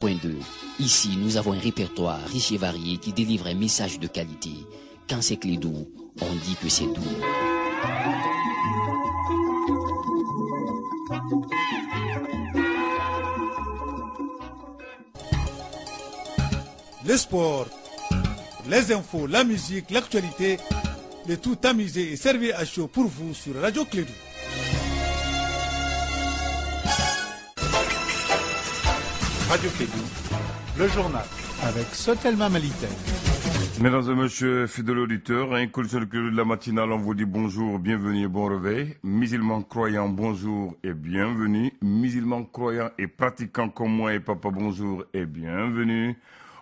100.2. Ici, nous avons un répertoire riche et varié qui délivre un message de qualité. Quand c'est Clédou, on dit que c'est doux. Le sport, les infos, la musique, l'actualité, le tout tamisé et servi à chaud pour vous sur Radio Clédou. Radio Clédou, le journal. Avec Sotelma Malitel. Mesdames et messieurs, fidèles auditeurs, un coup sur le Clédou de la matinale, on vous dit bonjour, bienvenue et bon réveil. Musulmans croyants, bonjour et bienvenue. Musulmans croyants et pratiquants comme moi et papa, bonjour et bienvenue.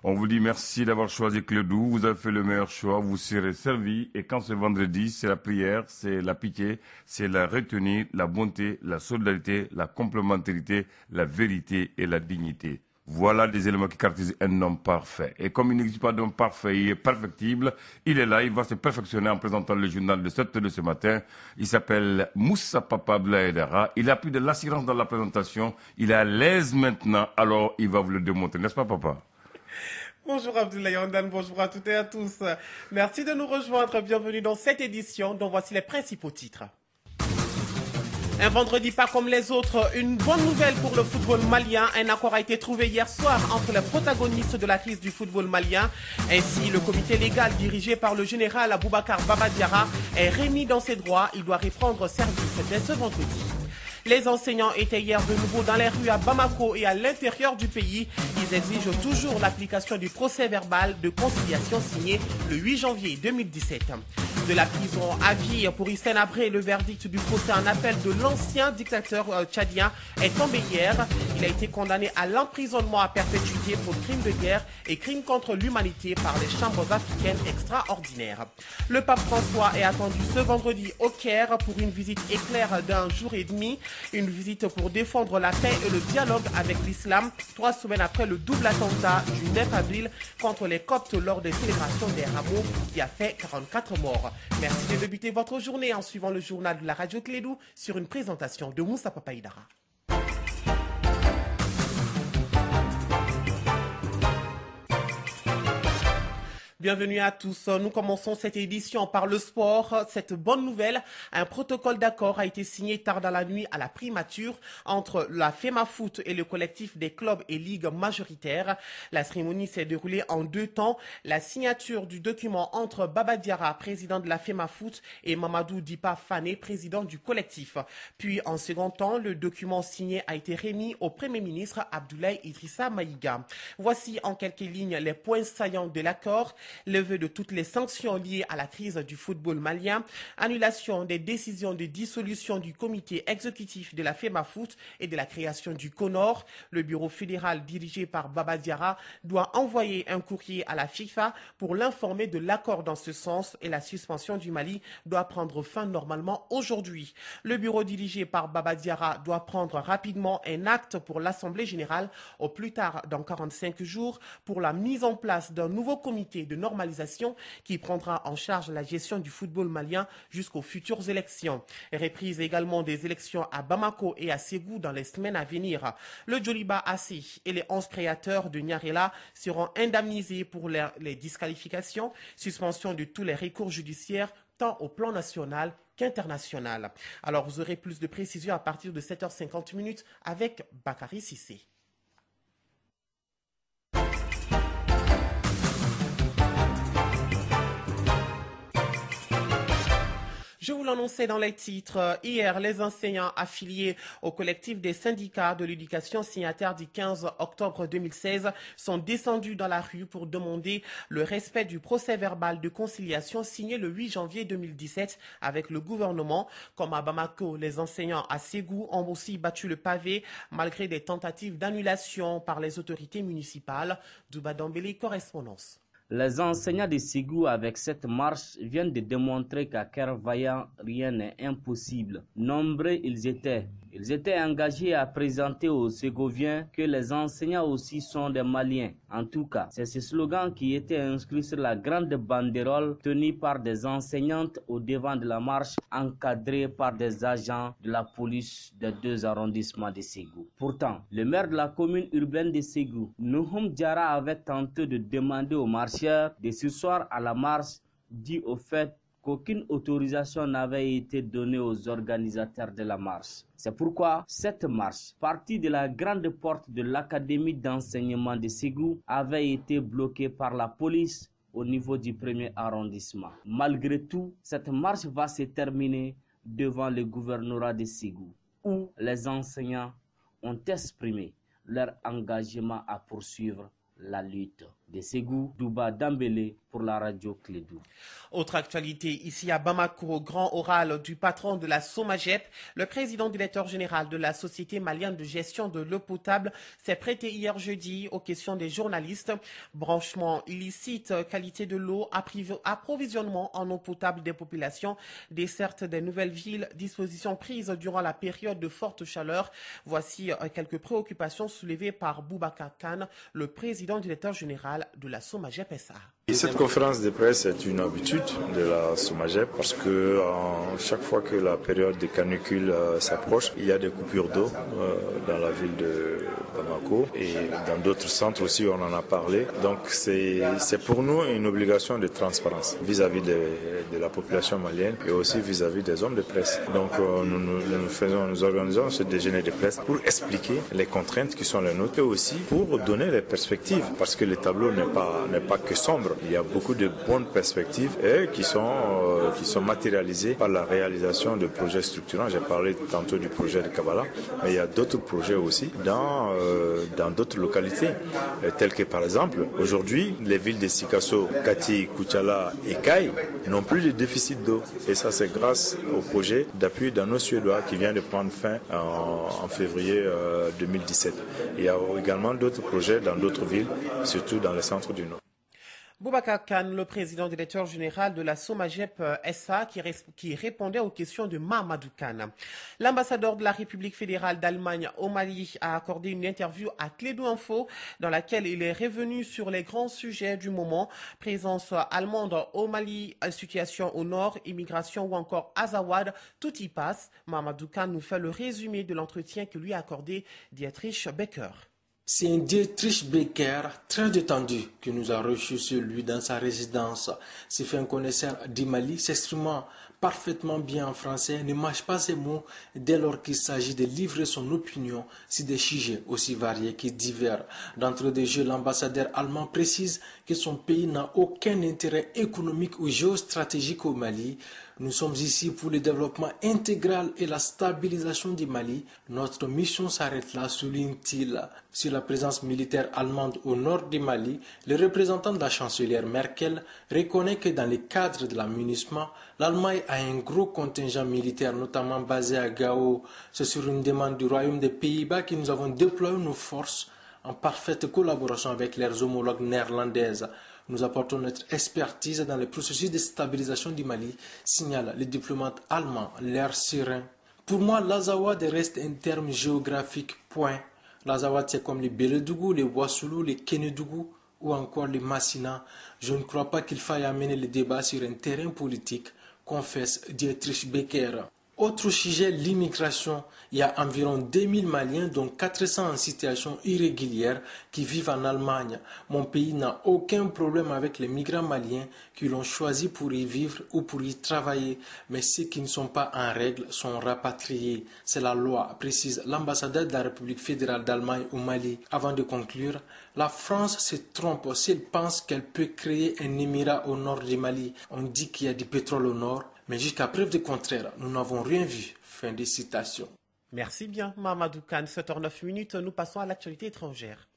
On vous dit merci d'avoir choisi Clédou, vous avez fait le meilleur choix, vous serez servis. Et quand c'est vendredi, c'est la prière, c'est la pitié, c'est la retenue, la bonté, la solidarité, la complémentarité, la vérité et la dignité. Voilà des éléments qui caractérisent un homme parfait. Et comme il n'existe pas d'homme parfait, il est perfectible, il est là, il va se perfectionner en présentant le journal de 7 heures de ce matin. Il s'appelle Moussa Papa Blaedara. Il a plus de l'assurance dans la présentation, il est à l'aise maintenant, alors il va vous le démontrer, n'est-ce pas papa? Bonjour Abdoulaye Ondan, bonjour à toutes et à tous. Merci de nous rejoindre, bienvenue dans cette édition dont voici les principaux titres. Un vendredi pas comme les autres, une bonne nouvelle pour le football malien. Un accord a été trouvé hier soir entre les protagonistes de la crise du football malien. Ainsi, le comité légal dirigé par le général Aboubacar Baba Diarra est remis dans ses droits. Il doit reprendre service dès ce vendredi. Les enseignants étaient hier de nouveau dans les rues à Bamako et à l'intérieur du pays. Ils exigent toujours l'application du procès verbal de conciliation signé le 8 janvier 2017. De la prison à vie pour Hissène Habré, le verdict du procès en appel de l'ancien dictateur tchadien est tombé hier. Il a été condamné à l'emprisonnement à perpétuité pour crimes de guerre et crimes contre l'humanité par les chambres africaines extraordinaires. Le pape François est attendu ce vendredi au Caire pour une visite éclair d'un jour et demi. Une visite pour défendre la paix et le dialogue avec l'islam, 3 semaines après le double attentat du 9 avril contre les Coptes lors des célébrations des Rameaux qui a fait 44 morts. Merci de débuter votre journée en suivant le journal de la Radio Clédou sur une présentation de Moussa Papaïdara. Bienvenue à tous. Nous commençons cette édition par le sport. Cette bonne nouvelle, un protocole d'accord a été signé tard dans la nuit à la primature entre la FEMAFOOT et le collectif des clubs et ligues majoritaires. La cérémonie s'est déroulée en 2 temps. La signature du document entre Baba Diarra, président de la FEMAFOOT, et Mamadou Dipa Fane, président du collectif. Puis en second temps, le document signé a été remis au Premier ministre Abdoulaye Idrissa Maïga. Voici en quelques lignes les points saillants de l'accord. Levée de toutes les sanctions liées à la crise du football malien, annulation des décisions de dissolution du comité exécutif de la FEMAFOOT et de la création du CONOR. Le bureau fédéral dirigé par Baba Diarra doit envoyer un courrier à la FIFA pour l'informer de l'accord dans ce sens et la suspension du Mali doit prendre fin normalement aujourd'hui. Le bureau dirigé par Baba Diarra doit prendre rapidement un acte pour l'Assemblée générale au plus tard dans 45 jours pour la mise en place d'un nouveau comité de normalisation qui prendra en charge la gestion du football malien jusqu'aux futures élections. Reprise également des élections à Bamako et à Ségou dans les semaines à venir. Le Djoliba AC et les 11 créateurs de Nyarela seront indemnisés pour les disqualifications, suspension de tous les recours judiciaires tant au plan national qu'international. Alors vous aurez plus de précisions à partir de 7h50 avec Bakary Sissé. Je vous l'annonçais dans les titres. Hier, les enseignants affiliés au collectif des syndicats de l'éducation signataires du 15 octobre 2016 sont descendus dans la rue pour demander le respect du procès verbal de conciliation signé le 8 janvier 2017 avec le gouvernement. Comme à Bamako, les enseignants à Ségou ont aussi battu le pavé malgré des tentatives d'annulation par les autorités municipales. Douba Dambélé, correspondance. Les enseignants de Ségou avec cette marche viennent de démontrer qu'à Kervaillant, rien n'est impossible. Nombreux ils étaient Ils étaient engagés à présenter aux Ségoviens que les enseignants aussi sont des Maliens. En tout cas, c'est ce slogan qui était inscrit sur la grande banderole tenue par des enseignantes au devant de la marche, encadrée par des agents de la police des 2 arrondissements de Ségou. Pourtant, le maire de la commune urbaine de Ségou, Nouhoum Diarra, avait tenté de demander aux marcheurs de s'asseoir à la marche, dit au fait qu'aucune autorisation n'avait été donnée aux organisateurs de la marche. C'est pourquoi cette marche, partie de la grande porte de l'académie d'enseignement de Ségou, avait été bloquée par la police au niveau du 1er arrondissement. Malgré tout, cette marche va se terminer devant le gouvernorat de Ségou, où les enseignants ont exprimé leur engagement à poursuivre la lutte. De Ségou, Douba Dambélé pour la radio Clédou. Autre actualité, ici à Bamako, grand oral du patron de la SOMAGEP, le président directeur général de la Société malienne de gestion de l'eau potable s'est prêté hier jeudi aux questions des journalistes. Branchement illicite, qualité de l'eau, approvisionnement en eau potable des populations, desserte des nouvelles villes, dispositions prises durant la période de forte chaleur. Voici quelques préoccupations soulevées par Boubacar Kane, le président directeur général de la SOMAGEP SA. Cette conférence de presse est une habitude de la SOMAGEP parce que chaque fois que la période de canicule s'approche, il y a des coupures d'eau dans la ville de Bamako et dans d'autres centres aussi, on en a parlé. Donc c'est pour nous une obligation de transparence vis-à-vis de la population malienne et aussi vis-à-vis des hommes de presse. Donc nous organisons ce déjeuner de presse pour expliquer les contraintes qui sont les nôtres et aussi pour donner les perspectives parce que le tableau n'est pas que sombre. Il y a beaucoup de bonnes perspectives et qui sont matérialisées par la réalisation de projets structurants. J'ai parlé tantôt du projet de Kabbalah, mais il y a d'autres projets aussi dans d'autres localités, telles que par exemple, aujourd'hui, les villes de Sikasso, Kati, Koutiala et Kaï n'ont plus de déficit d'eau. Et ça, c'est grâce au projet d'appui d'Anneau Suédois qui vient de prendre fin en février 2017. Il y a également d'autres projets dans d'autres villes, surtout dans le centre du Nord. Boubacar Kane, le président directeur général de la SOMAGEP SA, qui répondait aux questions de Mamadou Kane. L'ambassadeur de la République fédérale d'Allemagne au Mali a accordé une interview à Clédou Info dans laquelle il est revenu sur les grands sujets du moment. Présence allemande au Mali, situation au nord, immigration ou encore Azawad, tout y passe. Mamadou Kane nous fait le résumé de l'entretien que lui a accordé Dietrich Becker. C'est un Dietrich Becker très détendu qui nous a reçus sur lui dans sa résidence. C'est fait un connaisseur du Mali, s'exprimant parfaitement bien en français, ne mâche pas ses mots dès lors qu'il s'agit de livrer son opinion sur des sujets aussi variés qui diffèrent. D'entre des jeux, l'ambassadeur allemand précise que son pays n'a aucun intérêt économique ou géostratégique au Mali. Nous sommes ici pour le développement intégral et la stabilisation du Mali. Notre mission s'arrête là, souligne-t-il. Sur la présence militaire allemande au nord du Mali, le représentant de la chancelière Merkel reconnaît que dans le cadre de l'amunissement, l'Allemagne a un gros contingent militaire, notamment basé à Gao. C'est sur une demande du Royaume des Pays-Bas que nous avons déployé nos forces en parfaite collaboration avec leurs homologues néerlandaises. Nous apportons notre expertise dans le processus de stabilisation du Mali, signale le diplomate allemand, l'air serein. Pour moi, l'Azawad reste un terme géographique, point. L'Azawad, c'est comme les Bélédougou, les Ouassoulou, les Kénédougou ou encore les Massina. Je ne crois pas qu'il faille amener le débat sur un terrain politique, confesse Dietrich Becker. Autre sujet, l'immigration. Il y a environ 2000 Maliens, dont 400 en situation irrégulière, qui vivent en Allemagne. Mon pays n'a aucun problème avec les migrants maliens qui l'ont choisi pour y vivre ou pour y travailler. Mais ceux qui ne sont pas en règle sont rapatriés. C'est la loi, précise l'ambassadeur de la République fédérale d'Allemagne au Mali. Avant de conclure, la France se trompe si elle pense qu'elle peut créer un émirat au nord du Mali. On dit qu'il y a du pétrole au nord. Mais jusqu'à preuve du contraire, nous n'avons rien vu. Fin de citation. Merci bien, Mamadou Kane. 7h09, nous passons à l'actualité étrangère.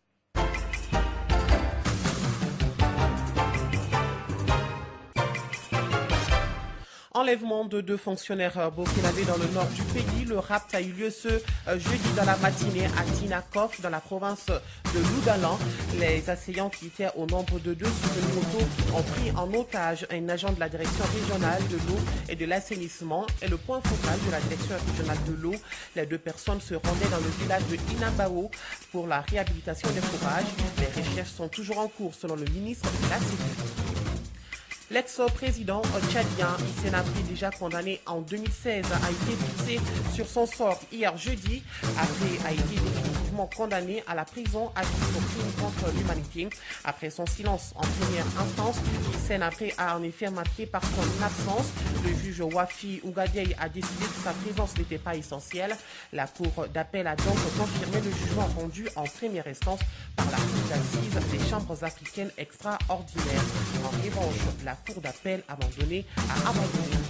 Enlèvement de 2 fonctionnaires burkinabés dans le nord du pays. Le rapt a eu lieu ce jeudi dans la matinée à Tinakov, dans la province de Loudalan. Les assaillants, qui étaient au nombre de 2 sur une moto, ont pris en otage un agent de la direction régionale de l'eau et de l'assainissement et le point focal de la direction régionale de l'eau. Les 2 personnes se rendaient dans le village de Inabao pour la réhabilitation des fourrages. Les recherches sont toujours en cours selon le ministre de la Sécurité. L'ex-président tchadien Hissène Habré, déjà condamné en 2016, a été fixé sur son sort hier jeudi. Habré a été définitivement condamné à la prison à vie pour crime contre l'humanité. Après son silence en première instance, Hissène Habré a en effet marqué par son absence. Le juge Wafi Ougadei a décidé que sa présence n'était pas essentielle. La cour d'appel a donc confirmé le jugement rendu en première instance par la cour d'assises des chambres africaines extraordinaires. En revanche, la cour d'appel a abandonné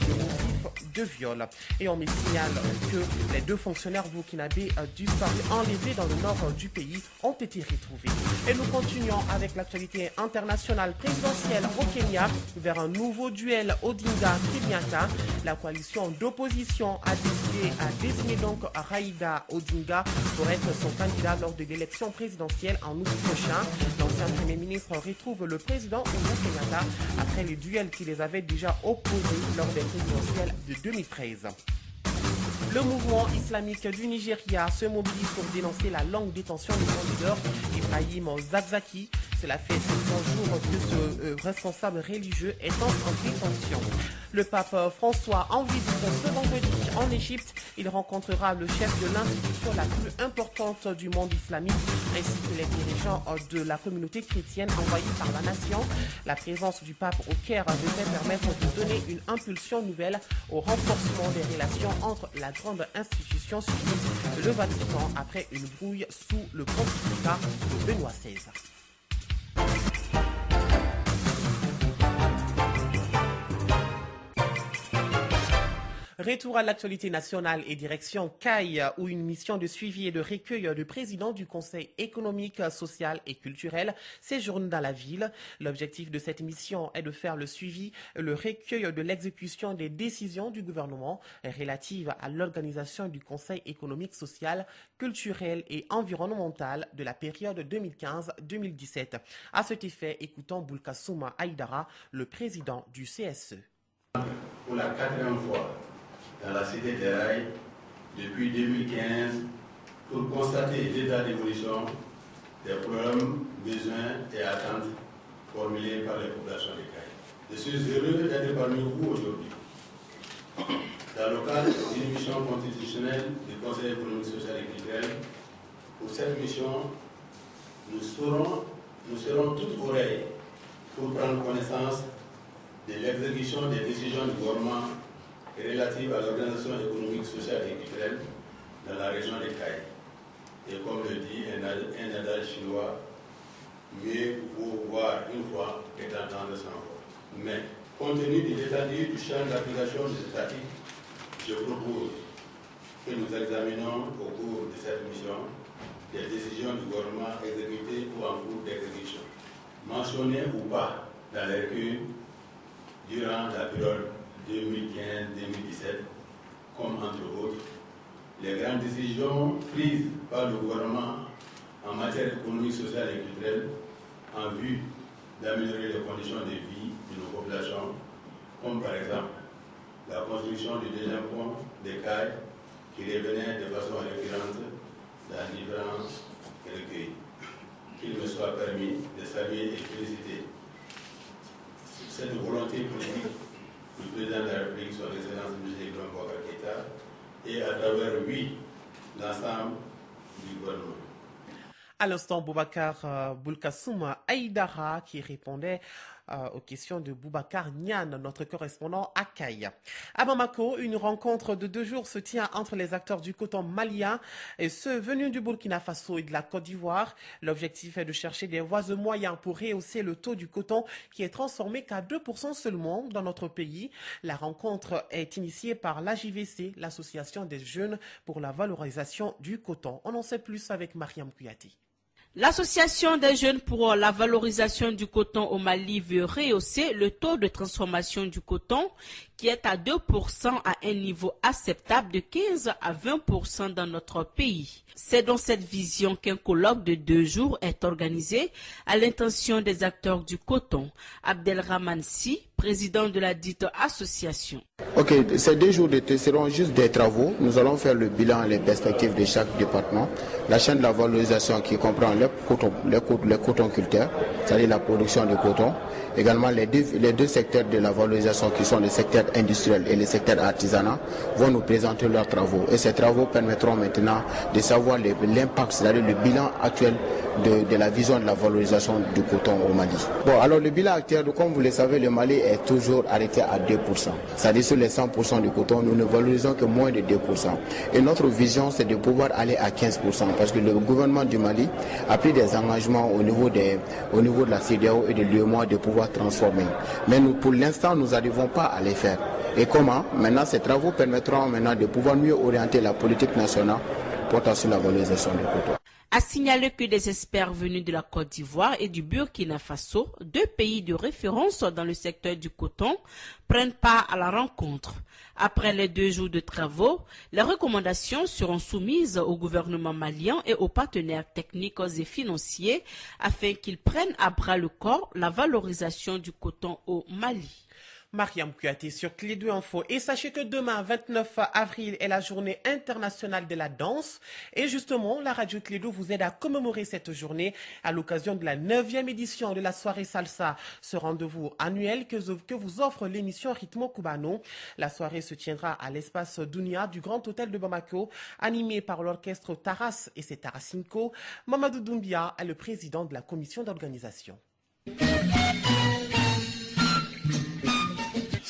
le motif de viol. Et on me signale que les 2 fonctionnaires burkinabés disparus enlevés dans le nord du pays ont été retrouvés. Et nous continuons avec l'actualité internationale présidentielle au Kenya vers un nouveau duel Odinga-Kenyatta. La coalition d'opposition a désigné donc Raila Odinga pour être son candidat lors de l'élection présidentielle en août prochain. L'ancien Premier ministre retrouve le président Uhuru Kenyatta après les duels qui les avaient déjà opposés lors des présidentielles de 2013. Le mouvement islamique du Nigeria se mobilise pour dénoncer la longue détention de son leader Ibrahim Zakzaki. Cela fait 700 jours que ce responsable religieux est en détention. Le pape François en visite ce vendredi en Égypte. Il rencontrera le chef de l'institution la plus importante du monde islamique ainsi que les dirigeants de la communauté chrétienne envoyés par la nation. La présence du pape au Caire devrait permettre de donner une impulsion nouvelle au renforcement des relations entre la grande institution sunnite, le Vatican, après une brouille sous le pontificat de Benoît XVI. Retour à l'actualité nationale et direction CAI, où une mission de suivi et de recueil du président du Conseil économique, social et culturel séjourne dans la ville. L'objectif de cette mission est de faire le suivi et le recueil de l'exécution des décisions du gouvernement relatives à l'organisation du Conseil économique, social, culturel et environnemental de la période 2015-2017. À cet effet, écoutons Boulkassouma Aïdara, le président du CSE. Pour la 4e fois dans la cité des rails depuis 2015 pour constater l'état d'évolution des problèmes, besoins et attentes formulés par les populations des CAI. Je suis heureux d'être parmi vous aujourd'hui. Dans le cadre d'une mission constitutionnelle du Conseil économique, social et culturel, pour cette mission, nous serons toutes oreilles pour prendre connaissance de l'exécution des décisions du gouvernement relatives à l'organisation économique, sociale et culturelle dans la région des CAI. Et comme le dit un adage chinois, mieux vaut voir une fois que d'entendre 100 fois. Mais, compte tenu de l'étendue du champ d'application des statistiques, je propose que nous examinions au cours de cette mission les décisions du gouvernement exécutées ou en cours d'exécution, mentionnées ou pas dans les recueils durant la période 2015-2017, comme entre autres les grandes décisions prises par le gouvernement en matière économique, sociale et culturelle en vue d'améliorer les conditions de vie de nos populations, comme par exemple la construction du deuxième pont des CAI qui revenait de façon récurrente dans différents recueils. Qu'il me soit permis de saluer et féliciter cette volonté politique du président de la République, son Excellence M. Ibrahim Boubacar Keïta, et à travers lui, l'ensemble du gouvernement. À l'instant, Boubacar Boulkassouma Aïdara qui répondait aux questions de Boubacar Niane, notre correspondant à CAI. À Bamako, une rencontre de 2 jours se tient entre les acteurs du coton malien et ceux venus du Burkina Faso et de la Côte d'Ivoire. L'objectif est de chercher des voies et moyens pour rehausser le taux du coton qui est transformé qu'à 2% seulement dans notre pays. La rencontre est initiée par l'AJVC, l'Association des jeunes pour la valorisation du coton. On en sait plus avec Mariam Kouyaté. L'Association des jeunes pour la valorisation du coton au Mali veut rehausser le taux de transformation du coton qui est à 2% à un niveau acceptable de 15 à 20% dans notre pays. C'est dans cette vision qu'un colloque de 2 jours est organisé à l'intention des acteurs du coton. Abdelrahman Si, président de la dite association. Ok, ces 2 jours d'été seront juste des travaux. Nous allons faire le bilan et les perspectives de chaque département. La chaîne de la valorisation qui comprend les cotonculteurs, c'est-à-dire la production de coton. Également, les deux secteurs de la valorisation qui sont les secteurs industriels et les secteurs artisanaux vont nous présenter leurs travaux. Et ces travaux permettront maintenant de savoir l'impact, c'est-à-dire le bilan actuel de la vision de la valorisation du coton au Mali. Bon, alors le bilan actuel, comme vous le savez, le Mali est toujours arrêté à 2%. C'est-à-dire sur les 100% du coton, nous ne valorisons que moins de 2%. Et notre vision, c'est de pouvoir aller à 15%, parce que le gouvernement du Mali a pris des engagements au niveau de la CEDEAO et de l'UEMOA de pouvoir transformer. Mais nous, pour l'instant, nous n'arrivons pas à les faire. Et comment? Maintenant, ces travaux permettront maintenant de pouvoir mieux orienter la politique nationale portant sur la valorisation du coton. A signaler que des experts venus de la Côte d'Ivoire et du Burkina Faso, 2 pays de référence dans le secteur du coton, prennent part à la rencontre. Après les 2 jours de travaux, les recommandations seront soumises au gouvernement malien et aux partenaires techniques et financiers afin qu'ils prennent à bras le corps la valorisation du coton au Mali. Mariam Kouyaté sur Clé 2 Info. Et sachez que demain, 29 avril, est la journée internationale de la danse. Et justement, la radio Clé 2 vous aide à commémorer cette journée à l'occasion de la 9e édition de la soirée salsa. Ce rendez-vous annuel que vous offre l'émission Ritmo Cubano. La soirée se tiendra à l'espace Dunia du Grand Hôtel de Bamako, animé par l'orchestre Taras et ses Tarasinko. Mamadou Doumbia est le président de la commission d'organisation.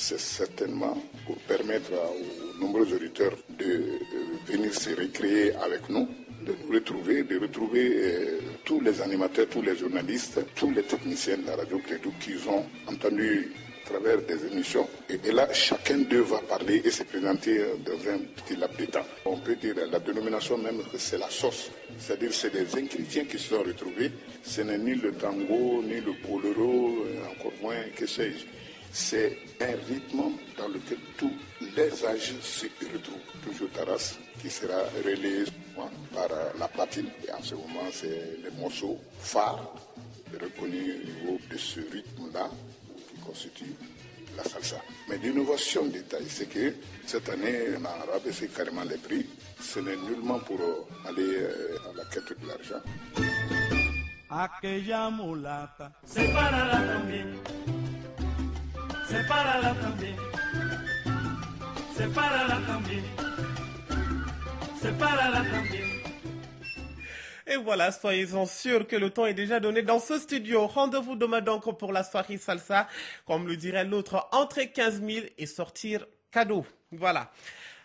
C'est certainement pour permettre aux nombreux auditeurs de venir se récréer avec nous, de nous retrouver, de retrouver tous les animateurs, tous les journalistes, tous les techniciens de la radio Clédou qui ont entendu à travers des émissions. Et là, chacun d'eux va parler et se présenter dans un petit laps de temps. On peut dire la dénomination même que c'est la sauce. C'est-à-dire c'est des ingrédients qui se sont retrouvés. Ce n'est ni le tango, ni le bolero, encore moins que sais-je. C'est un rythme dans lequel tous les âges se retrouvent. Toujours Taras qui sera relayé par la platine. Et en ce moment, c'est le morceau phare reconnu au niveau de ce rythme-là qui constitue la salsa. Mais l'innovation de taille, c'est que cette année, on a rabaissé carrément les prix. Ce n'est nullement pour aller à la quête de l'argent. Aquella mulata, sepárala también. Sepárala también, sepárala también, sepárala también. Et voilà, soyez-en sûrs que le temps est déjà donné dans ce studio. Rendez-vous demain donc pour la soirée salsa. Comme le dirait l'autre, entrer 15 000 et sortir cadeau. Voilà.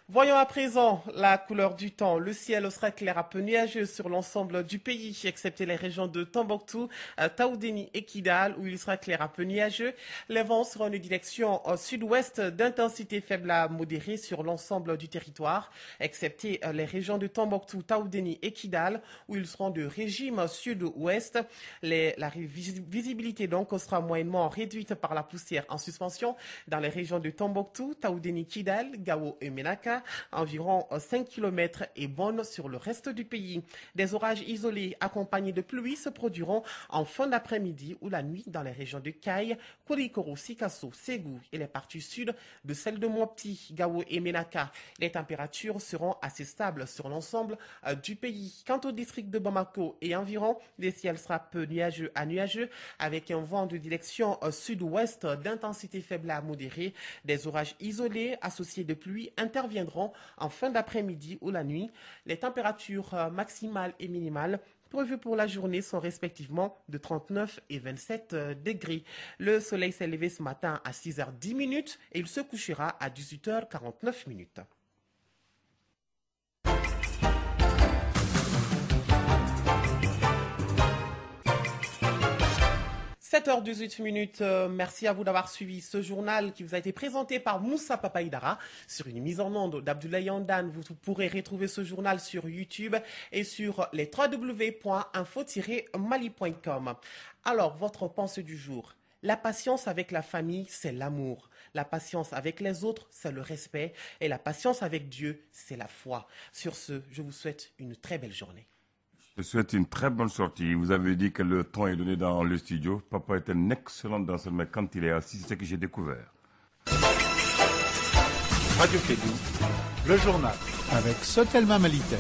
Voyons à présent la couleur du temps. Le ciel sera clair à peu nuageux sur l'ensemble du pays, excepté les régions de Tombouctou, Taoudéni et Kidal, où il sera clair à peu nuageux. Les vents seront de direction sud-ouest d'intensité faible à modérée sur l'ensemble du territoire, excepté les régions de Tombouctou, Taoudéni et Kidal, où ils seront de régime sud-ouest. La visibilité donc sera moyennement réduite par la poussière en suspension dans les régions de Tombouctou, Taoudéni, Kidal, Gao et Menaka. Environ 5 km et bonne sur le reste du pays. Des orages isolés accompagnés de pluie se produiront en fin d'après-midi ou la nuit dans les régions de Kaye, Kourikoro, Sikasso, Ségou et les parties sud de celles de Mopti, Gao et Menaka. Les températures seront assez stables sur l'ensemble du pays. Quant au district de Bamako et environ, le ciel sera peu nuageux à nuageux avec un vent de direction sud-ouest d'intensité faible à modérée. Des orages isolés associés de pluie interviendront en fin d'après-midi ou la nuit. Les températures maximales et minimales prévues pour la journée sont respectivement de 39 et 27 degrés. Le soleil s'est levé ce matin à 6h10 et il se couchera à 18h49. 7h18, merci à vous d'avoir suivi ce journal qui vous a été présenté par Moussa Papaïdara sur une mise en onde d'Abdoulaye Andane. Vous pourrez retrouver ce journal sur YouTube et sur les www.info-mali.com. Alors, votre pensée du jour. La patience avec la famille, c'est l'amour. La patience avec les autres, c'est le respect. Et la patience avec Dieu, c'est la foi. Sur ce, je vous souhaite une très belle journée. Je souhaite une très bonne sortie. Vous avez dit que le temps est donné dans le studio. Papa est un excellent danseur, mais quand il est assis, c'est ce que j'ai découvert. Radio Kédou, le journal. Avec Sotelma Malitaire.